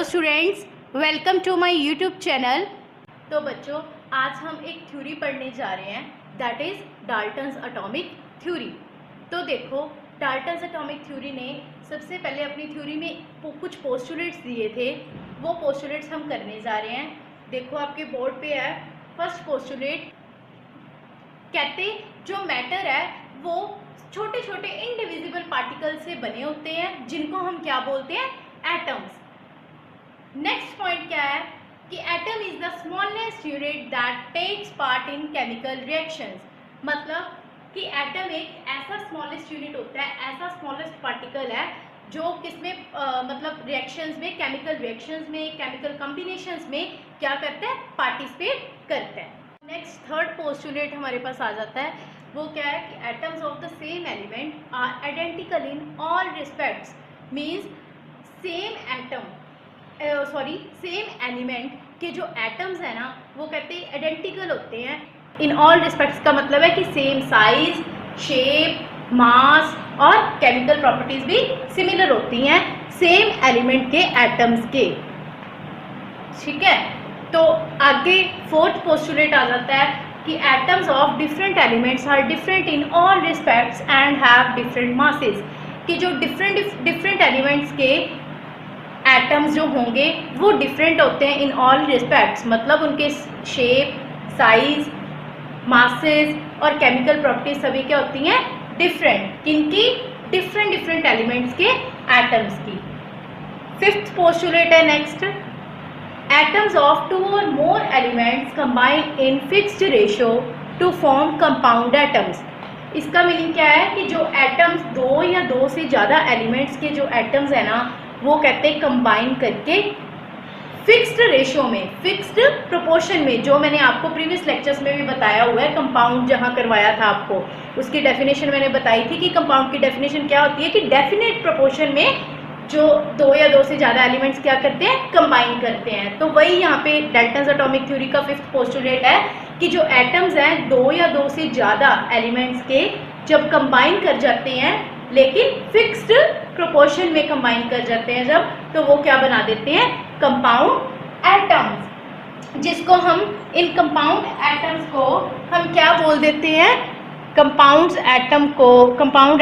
Students, welcome to my YouTube channel. तो बच्चों, आज हम एक थ्योरी पढ़ने जा रहे हैं, that is Dalton's atomic theory. तो देखो, डाल्टन्स एटॉमिक थ्योरी ने सबसे पहले अपनी थ्योरी में कुछ पोस्टुलेट्स दिए थे। वो पोस्टुलेट्स हम करने जा रहे हैं। देखो आपके बोर्ड पे है फर्स्ट पोस्टुलेट। कहते जो मैटर है वो छोटे छोटे इनडिविजिबल पार्टिकल से बने होते हैं, जिनको हम क्या बोलते हैं, एटम्स। नेक्स्ट पॉइंट क्या है कि atom is the smallest unit that takes part in chemical reactions. मतलब कि एटम एक ऐसा स्मॉलेस्ट यूनिट होता है, ऐसा स्मॉलेस्ट पार्टिकल है जो किसमें मतलब रिएक्शंस में, केमिकल रिएक्शंस में, केमिकल कॉम्बिनेशंस में क्या करता है, पार्टिसिपेट करता है। नेक्स्ट थर्ड पोस्टुलेट हमारे पास आ जाता है। वो क्या है कि atoms of the same element are identical in all respects. Means same atom same element के जो एटम्स है ना, वो कहते हैं आइडेंटिकल होते हैं इन ऑल रिस्पेक्ट्स। का मतलब है कि सेम साइज, शेप, मास और केमिकल प्रॉपर्टीज भी सिमिलर होती हैं सेम एलिमेंट के एटम्स के। ठीक है, तो आगे फोर्थ पोस्टुलेट आ जाता है कि atoms of different elements are different in all respects and have different masses. कि जो डिफरेंट एलिमेंट्स के एटम्स जो होंगे वो डिफरेंट होते हैं इन ऑल रिस्पेक्ट्स। मतलब उनके शेप, साइज, मासेस और केमिकल प्रॉपर्टीज सभी क्या होती हैं, डिफरेंट। किनकी, डिफरेंट एलिमेंट्स के एटम्स की। फिफ्थ पोस्टुलेट है नेक्स्ट, एटम्स ऑफ टू और more elements combine in fixed ratio two form compound atoms. इसका मीनिंग क्या है कि जो एटम्स दो या दो से ज़्यादा एलिमेंट्स के जो एटम्स है ना, वो कहते हैं कंबाइन करके फिक्स्ड रेशियो में, फिक्स्ड प्रोपोर्शन में, जो मैंने आपको प्रीवियस लेक्चर्स में भी बताया हुआ है। कंपाउंड जहाँ करवाया था आपको, उसकी डेफिनेशन मैंने बताई थी कि कंपाउंड की डेफिनेशन क्या होती है कि डेफिनेट प्रोपोर्शन में जो दो या दो से ज़्यादा एलिमेंट्स क्या करते हैं, कंबाइन करते हैं। तो वही यहाँ पे डाल्टन्स एटॉमिक थ्योरी का फिफ्थ पोस्टुलेट है कि जो एटम्स हैं दो या दो से ज़्यादा एलिमेंट्स के जब कंबाइन कर जाते हैं, लेकिन फिक्स्ड प्रोपोर्शन में कंबाइन कर जाते हैं जब, तो वो क्या बना देते हैं, कंपाउंड एटम्स। जिसको हम इन कंपाउंड एटम्स को हम क्या बोल देते हैं, कंपाउंड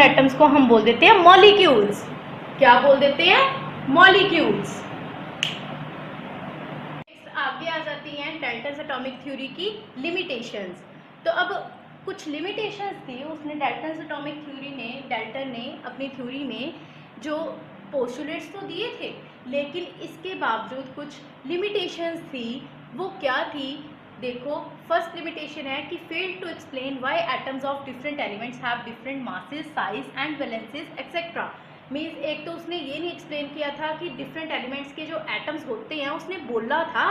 एटम्स को हम बोल देते हैं मॉलिक्यूल्स। क्या बोल देते हैं, मॉलिक्यूल्स। आगे आ जाती हैं डाल्टन्स एटॉमिक थ्योरी की लिमिटेशंस। तो अब कुछ लिमिटेशंस थी उसने डाल्टन्स एटॉमिक थ्योरी ने, डाल्टन ने अपनी थ्योरी में जो पोस्टुलेट्स तो दिए थे, लेकिन इसके बावजूद कुछ लिमिटेशंस थी। वो क्या थी, देखो फर्स्ट लिमिटेशन है कि fail to explain why atoms of different elements have different masses, size and valences etcetera. Means एक तो उसने ये नहीं एक्सप्लेन किया था कि डिफरेंट एलिमेंट्स के जो एटम्स होते हैं, उसने बोला था,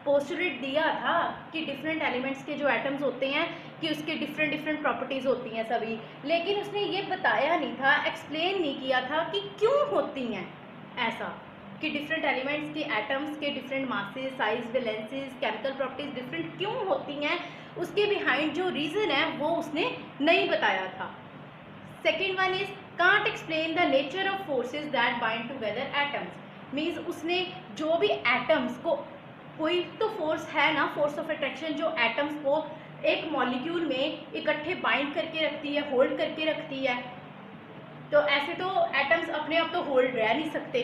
पोस्टुलेट दिया था कि डिफरेंट एलिमेंट्स के जो एटम्स होते हैं कि उसके डिफरेंट प्रॉपर्टीज होती हैं सभी, लेकिन उसने ये बताया नहीं था, एक्सप्लेन नहीं किया था कि क्यों होती हैं ऐसा, कि डिफरेंट एलिमेंट्स के एटम्स के different masses, size, valences, chemical properties different क्यों होती हैं, उसके बिहाइंड जो रीज़न है वो उसने नहीं बताया था। Second one is can't explain the nature of forces that bind together atoms. Means उसने जो भी एटम्स को, कोई तो फोर्स है ना, फोर्स ऑफ अट्रैक्शन, जो एटम्स को एक मॉलिक्यूल में इकट्ठे बाइंड करके रखती है, होल्ड करके रखती है। तो ऐसे तो एटम्स अपने आप तो होल्ड रह नहीं सकते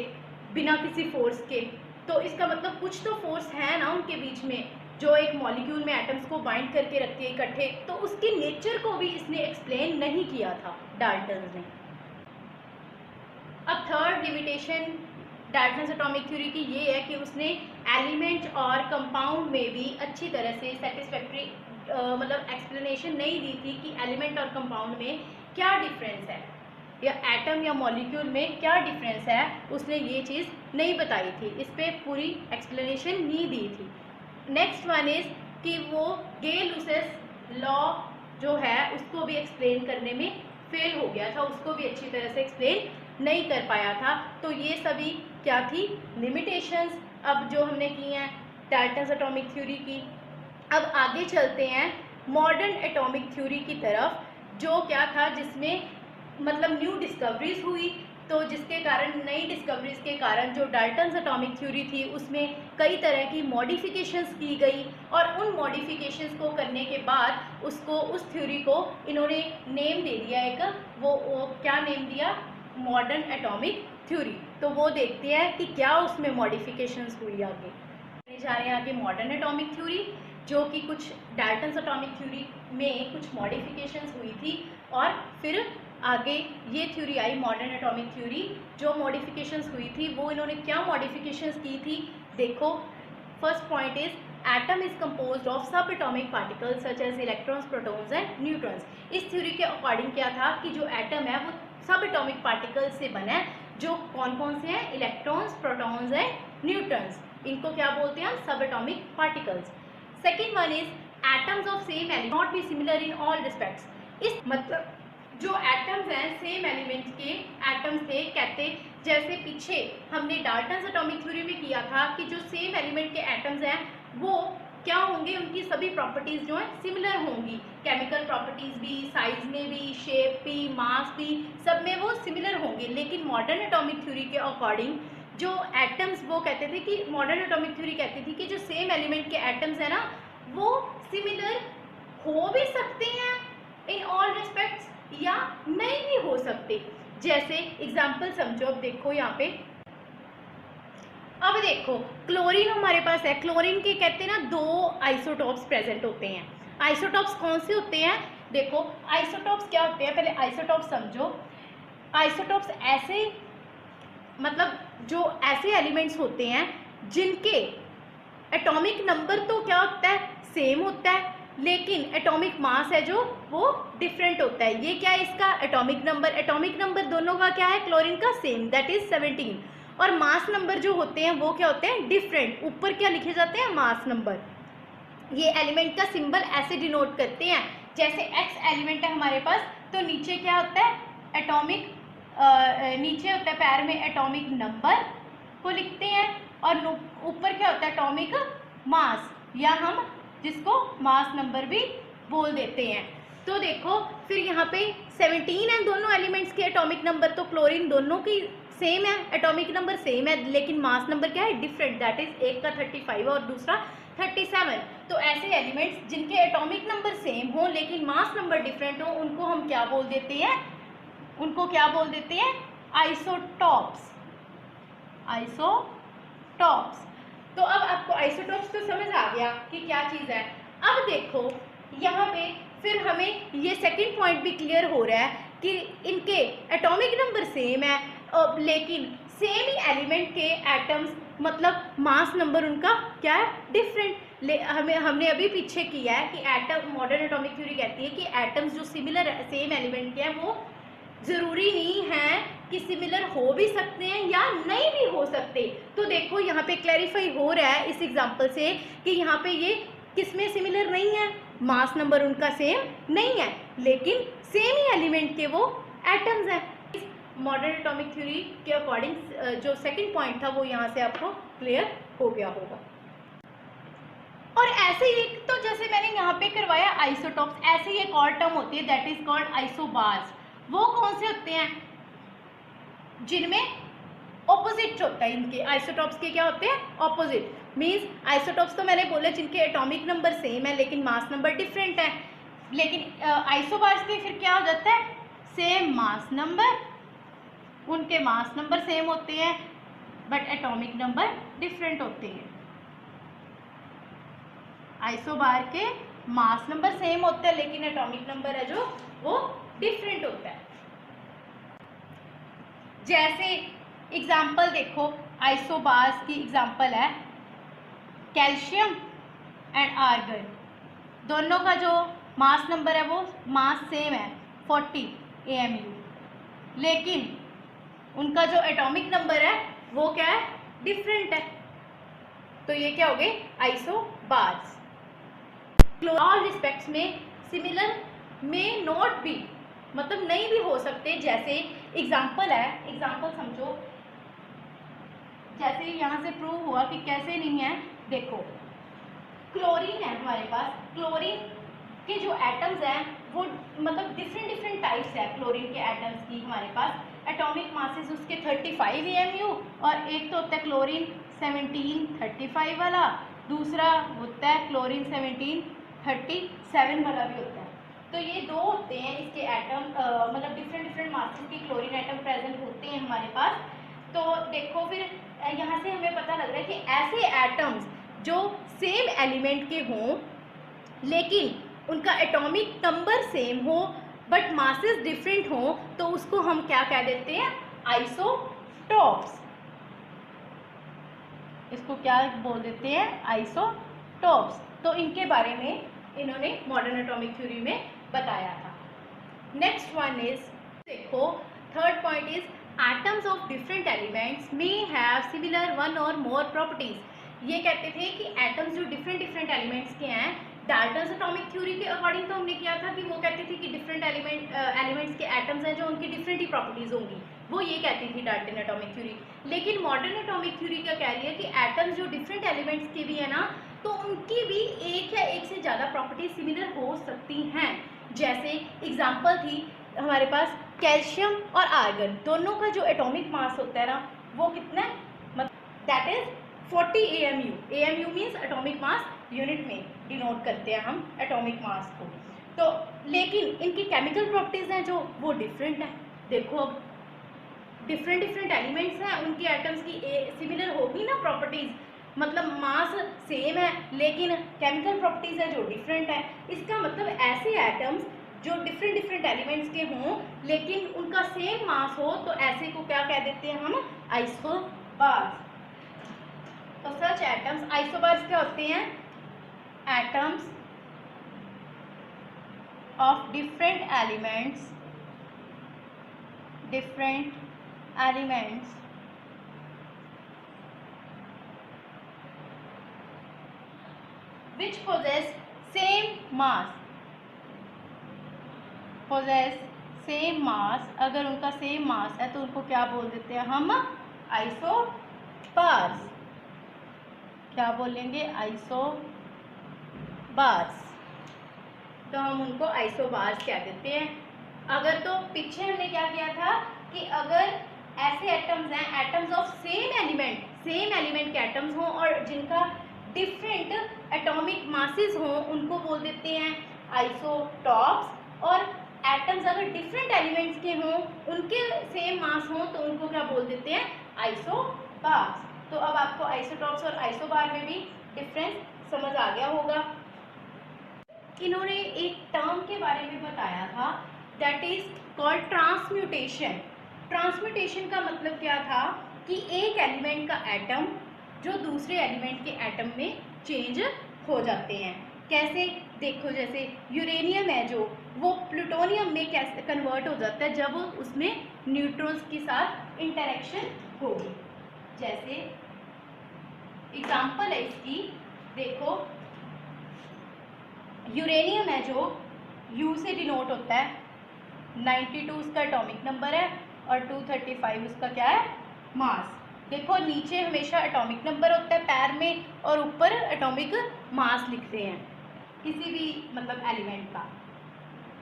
बिना किसी फोर्स के, तो इसका मतलब कुछ तो फोर्स है ना उनके बीच में, जो एक मॉलिक्यूल में एटम्स को बाइंड करके रखती है इकट्ठे। तो उसके नेचर को भी इसने एक्सप्लेन नहीं किया था डाल्टन ने। अब third limitation Dalton's atomic theory की ये है कि उसने एलिमेंट और कंपाउंड में भी अच्छी तरह से सेटिस्फैक्ट्री मतलब एक्सप्लेनेशन नहीं दी थी कि एलिमेंट और कंपाउंड में क्या डिफरेंस है, या एटम या मॉलिक्यूल में क्या डिफरेंस है, उसने ये चीज़ नहीं बताई थी, इस पर पूरी एक्सप्लेनेशन नहीं दी थी। नेक्स्ट वन इज कि वो गे-लुसेस लॉ जो है उसको भी एक्सप्लेन करने में फेल हो गया था, उसको भी अच्छी तरह से एक्सप्लेन नहीं कर पाया था। तो ये सभी क्या थी, लिमिटेशंस, अब जो हमने की हैं डाल्टन्स एटॉमिक थ्योरी की। अब आगे चलते हैं मॉडर्न एटॉमिक थ्योरी की तरफ, जो क्या था, जिसमें मतलब न्यू डिस्कवरीज हुई, तो जिसके कारण नई डिस्कवरीज के कारण जो डाल्टन्स एटॉमिक थ्योरी थी उसमें कई तरह की मॉडिफिकेशंस की गई, और उन मॉडिफिकेशंस को करने के बाद उस थ्योरी को इन्होंने नेम दे दिया एक, वो क्या नेम दिया, मॉडर्न एटॉमिक थ्योरी। तो वो देखते हैं कि क्या उसमें मॉडिफिकेशंस हुई आगे। जा रहे हैं आगे मॉडर्न एटॉमिक थ्योरी, जो कि कुछ डाल्टन्स एटॉमिक थ्योरी में कुछ मॉडिफिकेशंस हुई थी, और फिर आगे ये थ्योरी आई मॉडर्न एटॉमिक थ्योरी। जो मॉडिफिकेशंस हुई थी वो इन्होंने क्या मॉडिफिकेशंस की थी, देखो। First point is atom is composed of sub atomic particles such as electrons, protons and neutrons. इस थ्योरी के अकॉर्डिंग क्या था कि जो एटम है वो सब एटॉमिक पार्टिकल्स से बना है, जो कौन कौन से हैं, इलेक्ट्रॉन्स, प्रोटॉन्स एंड न्यूट्रॉन्स। इनको क्या बोलते हैं हम, सब atomic particles. Second one is atoms of same element not be similar in all respects. इस मतलब जो एटम्स हैं सेम एलिमेंट्स के एटम्स थे, कहते जैसे पीछे हमने डाल्टन्स एटॉमिक थ्योरी में किया था कि जो सेम एलिमेंट के एटम्स हैं वो क्या होंगे, उनकी सभी प्रॉपर्टीज जो है सिमिलर होंगी, केमिकल प्रॉपर्टीज भी, साइज में भी, शेप भी, मास भी, सब में वो सिमिलर होंगे। लेकिन मॉडर्न एटॉमिक थ्योरी के अकॉर्डिंग जो एटम्स, वो कहते थे कि मॉडर्न एटॉमिक थ्योरी कहती थी कि जो सेम एलिमेंट के एटम्स है ना वो सिमिलर हो भी सकते हैं इन ऑल रिस्पेक्ट्स या नहीं भी हो सकते। जैसे एग्जाम्पल समझो, अब देखो यहाँ पे, अब देखो क्लोरीन हमारे पास है, क्लोरीन के कहते हैं ना दो आइसोटॉप्स प्रेजेंट होते हैं। आइसोटॉप्स कौन से होते हैं, देखो आइसोटॉप्स क्या होते हैं, पहले आइसोटॉप्स समझो। आइसोटॉप्स ऐसे मतलब जो ऐसे एलिमेंट्स होते हैं जिनके एटॉमिक नंबर तो क्या होता है, सेम होता है, लेकिन एटॉमिक मास है जो वो डिफरेंट होता है। ये क्या है, इसका एटॉमिक नंबर दोनों का क्या है, क्लोरीन का सेम, दैट इज 17, और मास नंबर जो होते हैं वो क्या होते हैं, डिफरेंट। ऊपर क्या लिखे जाते हैं, मास नंबर। ये एलिमेंट का सिंबल ऐसे डिनोट करते हैं, जैसे एक्स एलिमेंट है हमारे पास तो नीचे क्या होता है, एटॉमिक नीचे होता है पैर में एटॉमिक नंबर को लिखते हैं, और ऊपर क्या होता है, एटॉमिक मास, या हम जिसको मास नंबर भी बोल देते हैं। तो देखो फिर यहाँ पे 17 है दोनों एलिमेंट्स के एटॉमिक नंबर, तो क्लोरीन दोनों की सेम है, एटॉमिक नंबर सेम है, लेकिन मास नंबर क्या है, डिफरेंट, दैट इज एक का 35 और दूसरा 37। तो ऐसे एलिमेंट्स जिनके एटॉमिक नंबर सेम हो लेकिन मास नंबर डिफरेंट हो, उनको हम क्या बोल देते हैं, उनको क्या बोल देते हैं, आइसोटॉप्स। आइसोटॉप्स। तो अब आपको आइसोटॉप्स तो समझ आ गया कि क्या चीज़ है। अब देखो यहाँ पे फिर हमें ये सेकंड पॉइंट भी क्लियर हो रहा है कि इनके एटॉमिक नंबर सेम है, लेकिन सेम ही एलिमेंट के एटम्स मतलब मास नंबर उनका क्या है, डिफरेंट। हमने अभी पीछे किया है कि एटम, मॉडर्न एटॉमिक थ्योरी कहती है कि एटम्स जो सिमिलर सेम एलिमेंट के हैं वो जरूरी नहीं है कि सिमिलर हो भी सकते हैं या नहीं भी हो सकते। तो देखो यहाँ पे क्लैरिफाई हो रहा है इस एग्जांपल से कि यहाँ पे ये किसमें सिमिलर नहीं है, मास नंबर उनका सेम नहीं है, लेकिन सेम ही एलिमेंट के वो एटम्स हैं। मॉडर्न एटॉमिक थ्योरी के अकॉर्डिंग जो सेकंड पॉइंट था वो यहाँ से आपको क्लियर हो गया होगा। और ऐसे ही तो जैसे मैंने यहाँ पे करवाया आइसोटॉप्स, ऐसे ही एक और टर्म होती है दैट इज कॉल्ड आइसोबार्स। वो कौन से होते हैं, जिनमें ऑपोजिट होता है, इनके आइसोटॉप्स के क्या होते हैं, ऑपोजिट। मींस आइसोटॉप्स तो मैंने बोला जिनके एटॉमिक नंबर सेम है लेकिन मास नंबर डिफरेंट है, लेकिन आइसोबार्स के फिर क्या हो जाता है, सेम मास नंबर, उनके मास नंबर सेम होते हैं बट एटॉमिक नंबर डिफरेंट होते हैं। आइसोबार के मास नंबर सेम होते हैं लेकिन एटॉमिक नंबर है जो वो डिफरेंट होता है। जैसे एग्जाम्पल देखो, आइसोबार्स की एग्जाम्पल है कैल्शियम एंड आर्गन, दोनों का जो मास नंबर है वो मास सेम है 40 AMU, लेकिन उनका जो एटॉमिक नंबर है वो क्या है, डिफरेंट है। तो ये क्या हो गए, आइसोबार्स। ऑल रिस्पेक्ट्स में सिमिलर में नॉट बी, मतलब नहीं भी हो सकते। जैसे एग्जाम्पल है, एग्जाम्पल समझो, जैसे यहाँ से प्रूव हुआ कि कैसे नहीं है। देखो क्लोरीन है हमारे पास, क्लोरीन के जो एटम्स हैं वो मतलब डिफरेंट टाइप्स है क्लोरीन के एटम्स की हमारे पास, एटॉमिक मासेस उसके 35 AMU, और एक तो होता है क्लोरीन 1735 वाला, दूसरा होता है क्लोरीन 1737 वाला भी होता है। तो ये दो होते हैं इसके एटम, मतलब डिफरेंट मासेस के क्लोरीन एटम प्रेजेंट होते हैं हमारे पास। तो देखो फिर यहाँ से हमें पता लग रहा है कि ऐसे एटम्स जो सेम एलिमेंट के हों लेकिन उनका एटॉमिक नंबर सेम हो बट मासेस डिफरेंट हो, तो उसको हम क्या कह देते हैं, आइसोटॉप्स। इसको क्या बोल देते हैं, आइसोटॉप्स। तो इनके बारे में इन्होंने मॉडर्न एटॉमिक थ्योरी में बताया था। नेक्स्ट वन इज, देखो third point is atoms of different elements may have similar one और मोर प्रॉपर्टीज। ये कहते थे कि एटम्स जो डिफरेंट एलिमेंट्स के हैं, डाल्टन्स एटॉमिक थ्योरी के अकॉर्डिंग तो हमने किया था कि वो कहते थे कि डिफरेंट एलिमेंट्स के एटम्स हैं जो उनकी डिफरेंट ही प्रॉपर्टीज होंगी, वो ये कहती थी डाल्टन एटॉमिक थ्योरी। लेकिन मॉडर्न एटॉमिक थ्योरी क्या कह रही है कि एटम्स जो डिफरेंट एलिमेंट्स के भी है ना, तो उनकी भी एक या एक से ज़्यादा प्रॉपर्टीज सिमिलर हो सकती हैं। जैसे एग्जाम्पल थी हमारे पास कैल्शियम और आर्गन, दोनों का जो एटॉमिक मास होता है ना, वो कितना है, that is 40 AMU। AMU means atomic mass unit में डिनोट करते हैं हम एटॉमिक मास को। तो लेकिन इनकी केमिकल प्रॉपर्टीज हैं जो वो डिफरेंट है। देखो अब डिफरेंट एलिमेंट्स हैं, उनके एटम्स की सिमिलर होगी ना प्रॉपर्टीज, मतलब मास सेम है लेकिन केमिकल प्रॉपर्टीज है जो डिफरेंट है। इसका मतलब ऐसे एटम्स जो डिफरेंट एलिमेंट्स के हों लेकिन उनका सेम मास हो, तो ऐसे को क्या कह देते हैं हम, आइसोबार्स। तो सच एटम्स, आइसोबार्स क्या होते हैं, atoms of different elements which possess same mass, अगर उनका सेम मास है तो उनको क्या बोल देते हैं हम, आइसोबार्स। क्या बोलेंगे, आइसोबार्स। तो हम उनको आइसोबार्स कह देते हैं। अगर तो पीछे हमने क्या किया था कि अगर ऐसे एटम्स हैं, एटम्स ऑफ सेम एलिमेंट के एटम्स हों और जिनका डिफरेंट एटॉमिक मासेस हों, उनको बोल देते हैं आइसोटॉप्स। और एटम्स अगर डिफरेंट एलिमेंट्स के हों, उनके सेम मास हों, तो उनको क्या बोल देते हैं, आइसोबार्स। तो अब आपको आइसोटॉप्स और आइसोबार में भी डिफरेंस समझ आ गया होगा। इन्होंने एक टर्म के बारे में बताया था, that is called transmutation. Transmutation का मतलब क्या था कि एक एलिमेंट का एटम जो दूसरे एलिमेंट के एटम में चेंज हो जाते हैं। कैसे, देखो जैसे यूरेनियम है जो, वो प्लूटोनियम में कैसे कन्वर्ट हो जाता है जब उसमें न्यूट्रॉन्स के साथ इंटरेक्शन होगी। जैसे एग्जांपल है इसकी, देखो यूरेनियम है जो U से डिनोट होता है, 92 उसका एटॉमिक नंबर है और 235 उसका क्या है, मास। देखो नीचे हमेशा एटॉमिक नंबर होता है पैर में और ऊपर एटॉमिक मास लिखते हैं किसी भी मतलब एलिमेंट का।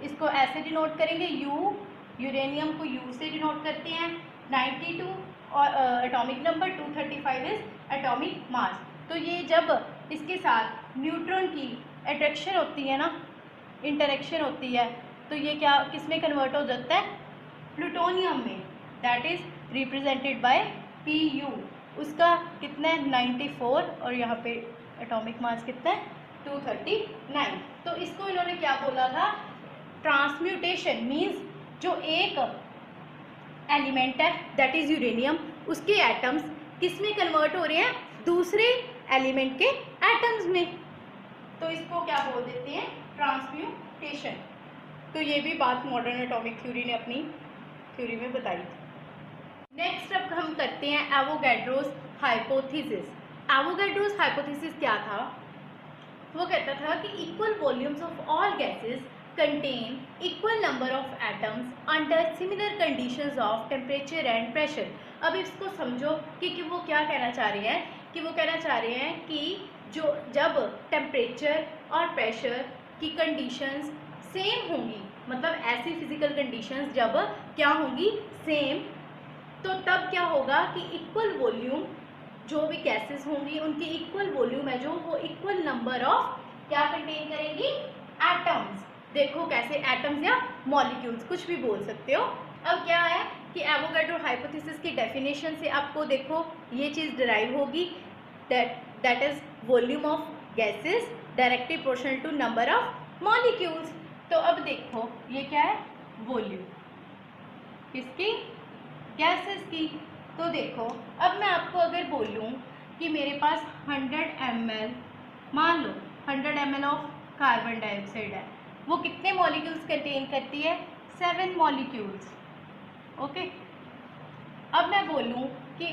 इसको ऐसे डिनोट करेंगे, U, यूरेनियम को U से डिनोट करते हैं, 92 और atomic number, 235 is atomic mass. तो ये जब इसके साथ न्यूट्रॉन की अट्रैक्शन होती है ना, इंटरेक्शन होती है, तो ये क्या किस में कन्वर्ट हो जाता है, प्लूटोनियम में, that is represented by Pu। उसका कितना है, 94, और यहाँ पे एटॉमिक मास कितना है, 239। तो इसको इन्होंने क्या बोला था, ट्रांसम्यूटेशन मीन्स जो एक एलिमेंट है दैट इज यूरेनियम, उसके एटम्स किस में कन्वर्ट हो रहे हैं, दूसरे एलिमेंट के एटम्स में, तो इसको क्या बोल देते हैं, ट्रांसम्यूटेशन। तो ये भी बात मॉडर्न एटॉमिक थ्योरी ने अपनी थ्योरी में बताई थी। नेक्स्ट अब हम करते हैं एवोगैड्रोस हाइपोथेसिस। एवोगैड्रोस हाइपोथेसिस क्या था, वो कहता था कि equal volumes of all gases contain equal number of atoms under similar conditions of temperature and pressure. अब इसको समझो कि वो क्या कहना चाह रहे हैं, कि वो कहना चाह रहे हैं कि जो जब टेम्परेचर और प्रेशर की कंडीशंस सेम होंगी मतलब ऐसी फिजिकल कंडीशंस जब क्या होंगी, सेम, तो तब क्या होगा कि इक्वल वॉल्यूम, जो भी गैसेस होंगी उनकी इक्वल वॉल्यूम है जो, वो इक्वल नंबर ऑफ क्या कंटेन करेंगी, एटम्स। देखो कैसे, एटम्स या मॉलिक्यूल्स कुछ भी बोल सकते हो। अब क्या है कि एवोगैड्रो हाइपोथेसिस की डेफिनेशन से आपको देखो ये चीज़ डिराइव होगी, that is volume of gases directly proportional to number of molecules. तो अब देखो ये क्या है, वॉल्यूम किसकी, गैसेस की। तो देखो अब मैं आपको अगर बोलूं कि मेरे पास 100 ml, मान लो 100 ml ऑफ कार्बन डाइऑक्साइड है, वो कितने मॉलिक्यूल्स कंटेन करती है, 7 मॉलिक्यूल्स। ओके, अब मैं बोलूं कि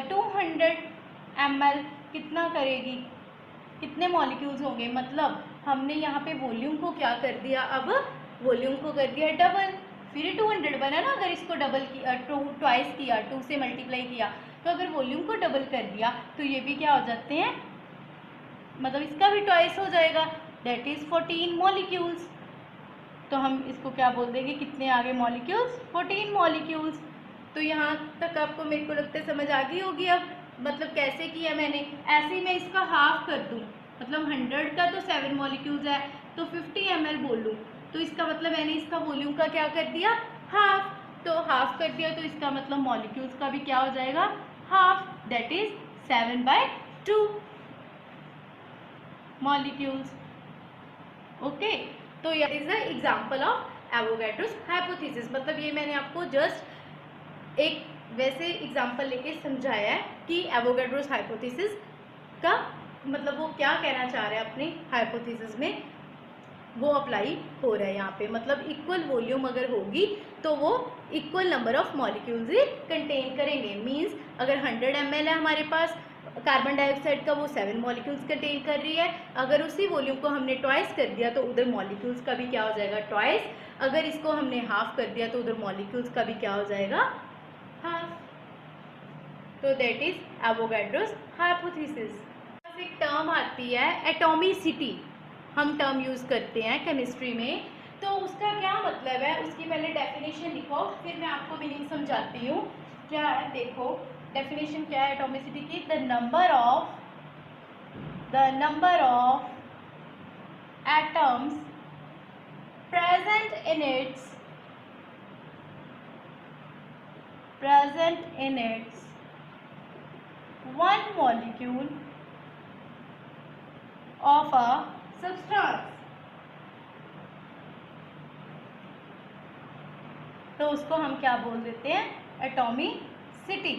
200 ml कितना करेगी, कितने मॉलिक्यूल्स होंगे, मतलब हमने यहाँ पे वॉल्यूम को क्या कर दिया, अब वॉल्यूम को कर दिया डबल, फिर 200 बना ना, अगर इसको डबल किया, ट्वाइस किया, 2 से मल्टीप्लाई किया, तो अगर वॉल्यूम को डबल कर दिया तो ये भी क्या हो जाते हैं, मतलब इसका भी ट्वाइस हो जाएगा, दैट इज 14 मॉलिक्यूल्स। तो हम इसको क्या बोल देंगे, कितने आ गए मॉलिक्यूल्स, 14 मॉलिक्यूल्स। तो यहाँ तक आपको मेरे को लगता है समझ आ गई होगी। अब मतलब कैसे किया मैंने, ऐसे ही मैं इसका हाफ कर दूँ, मतलब 100 का तो 7 मॉलिक्यूल्स है, तो 50 ml बोलूँ, तो इसका मतलब मैंने इसका वॉल्यूम का क्या कर दिया, हाफ। तो हाफ कर दिया तो इसका मतलब मॉलिक्यूल्स का भी क्या हो जाएगा, half, that is 7/2 molecules. Okay, तो ये is the example of Avogadro's hypothesis. मतलब ये मैंने आपको जस्ट एक वैसे एग्जांपल लेके समझाया है कि एवोगैड्रोस हाइपोथेसिस का मतलब वो क्या कहना चाह रहे हैं अपने हाइपोथेसिस में, वो अप्लाई हो रहा है यहाँ पे। मतलब इक्वल वॉल्यूम अगर होगी तो वो equal number of molecules he contain करेंगे। मींस अगर 100 ml है हमारे पास कार्बन डाइऑक्साइड का, वो 7 मॉलिक्यूल्स कंटेन कर रही है, अगर उसी वॉल्यूम को हमने ट्वाइस कर दिया तो उधर मॉलिक्यूल्स का भी क्या हो जाएगा, ट्वाइस। अगर इसको हमने हाफ कर दिया तो उधर मॉलिक्यूल्स का भी क्या हो जाएगा, हाफ। तो दैट इज एवोगैड्रोस हाइपोथेसिस। एक टर्म आती है एटॉमिसिटी, हम टर्म यूज़ करते हैं केमिस्ट्री में, तो उसका क्या मतलब है, उसकी पहले डेफिनेशन लिखो, फिर मैं आपको मीनिंग समझाती हूँ क्या है। देखो डेफिनेशन क्या है एटॉमिसिटी की, the number of atoms present in its one molecule of a substance। तो उसको हम क्या बोल देते हैं, एटॉमिसिटी।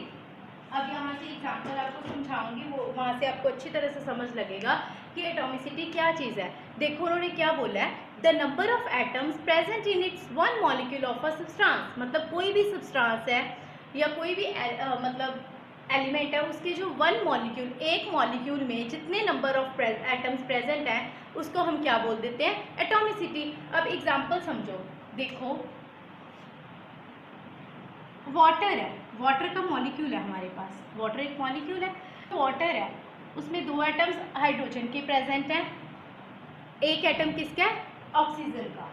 अब यहाँ से एग्जाम्पल आपको समझाऊंगी, वो वहाँ से आपको अच्छी तरह से समझ लगेगा कि एटॉमिसिटी क्या चीज़ है। देखो उन्होंने क्या बोला है, the number of atoms present in its one molecule of a substance. मतलब कोई भी सब्सटेंस है या कोई भी मतलब एलिमेंट है, उसके जो वन मॉलिक्यूल, एक मॉलिक्यूल में जितने नंबर ऑफ एटम्स प्रेजेंट हैं उसको हम क्या बोल देते हैं, एटॉमिसिटी। अब एग्जांपल समझो, देखो वाटर है, वाटर का मॉलिक्यूल है हमारे पास, वाटर एक मॉलिक्यूल है, तो वाटर है, उसमें 2 एटम्स हाइड्रोजन के प्रेजेंट हैं, एक एटम किसका है, ऑक्सीजन का।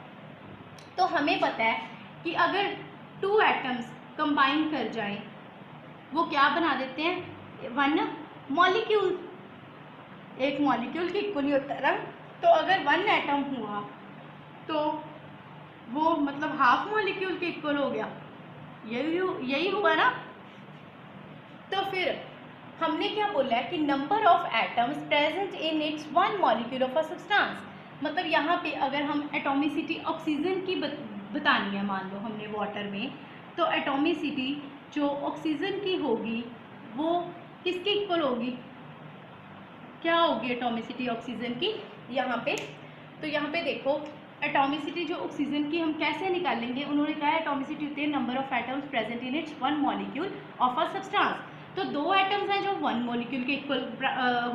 तो हमें पता है कि अगर 2 एटम्स कंबाइन कर जाएं वो क्या बना देते हैं, 1 मॉलिक्यूल। एक मॉलिक्यूल की इक्वल ही होता है ना, तो अगर 1 एटम हुआ तो वो मतलब हाफ मॉलिक्यूल के इक्वल हो गया, यही हुआ ना। तो फिर हमने क्या बोला है कि number of atoms present in its one molecule of a substance. मतलब यहाँ पे अगर हम एटॉमिसिटी ऑक्सीजन की बतानी है, मान लो हमने वाटर में, तो एटॉमिसिटी जो ऑक्सीजन की होगी वो किसके इक्वल होगी, क्या होगी एटॉमिसिटी ऑक्सीजन की यहाँ पे। तो यहाँ पे देखो एटॉमिसिटी जो ऑक्सीजन की हम कैसे निकालेंगे, उन्होंने कहा एटॉमिसिटी होती है number of atoms present in its one molecule of a substance. तो 2 एटम्स हैं जो 1 मॉलिक्यूल के इक्वल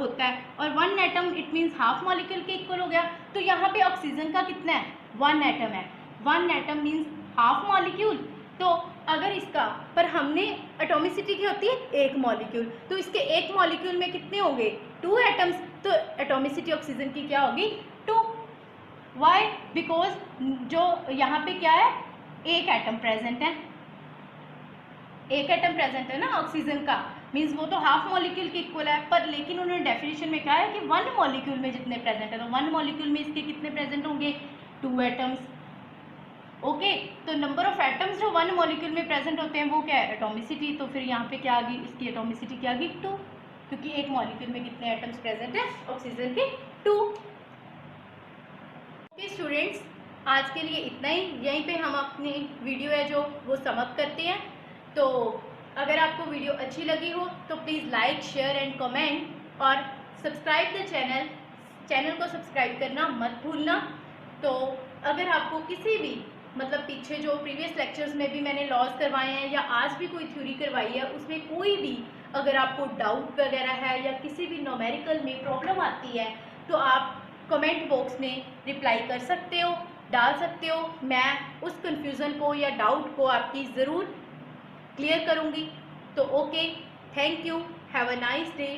होता है, और 1 atom it means half molecule के इक्वल हो गया। तो यहाँ पे ऑक्सीजन का कितना है, 1 एटम है, 1 एटम मीन्स हाफ मॉलिक्यूल। तो अगर इसका पर हमने एटॉमिसिटी की होती है 1 मॉलिक्यूल, तो इसके 1 मॉलिक्यूल में कितने होंगे, 2 एटम्स, तो एटॉमिसिटी ऑक्सीजन की क्या होगी, 2। वाई? बिकॉज जो यहाँ पे क्या है, एक एटम प्रेजेंट है, एक एटम प्रेजेंट है ना ऑक्सीजन का, मीन्स वो तो हाफ मॉलिक्यूल के इक्वल है, पर लेकिन उन्होंने डेफिनेशन में कहा है कि वन मॉलिक्यूल में जितने प्रेजेंट है, तो वन मॉलिक्यूल में इसके कितने प्रेजेंट होंगे, 2 एटम्स। ओके, तो नंबर ऑफ एटम्स जो वन मॉलिक्यूल में प्रेजेंट होते हैं वो क्या है, एटॉमिसिटी। तो फिर यहाँ पे क्या आ गई, इसकी एटॉमिसिटी क्या आ गई, 2, क्योंकि एक मॉलिक्यूल में कितने एटम्स प्रेजेंट है, ऑक्सीजन के 2। ओके स्टूडेंट्स, आज के लिए इतना ही, यहीं पे हम अपनी वीडियो है जो वो समाप्त करते हैं। तो अगर आपको वीडियो अच्छी लगी हो तो please like, share and comment और सब्सक्राइब द चैनल को सब्सक्राइब करना मत भूलना। तो अगर आपको किसी भी मतलब पीछे जो प्रीवियस लेक्चर्स में भी मैंने लॉज करवाए हैं या आज भी कोई थ्योरी करवाई है, उसमें कोई भी अगर आपको डाउट वगैरह है या किसी भी न्यूमेरिकल में प्रॉब्लम आती है तो आप कमेंट बॉक्स में रिप्लाई कर सकते हो, डाल सकते हो। मैं उस कन्फ्यूज़न को या डाउट को आपकी ज़रूर क्लियर करूँगी। तो okay, thank you, have a nice day.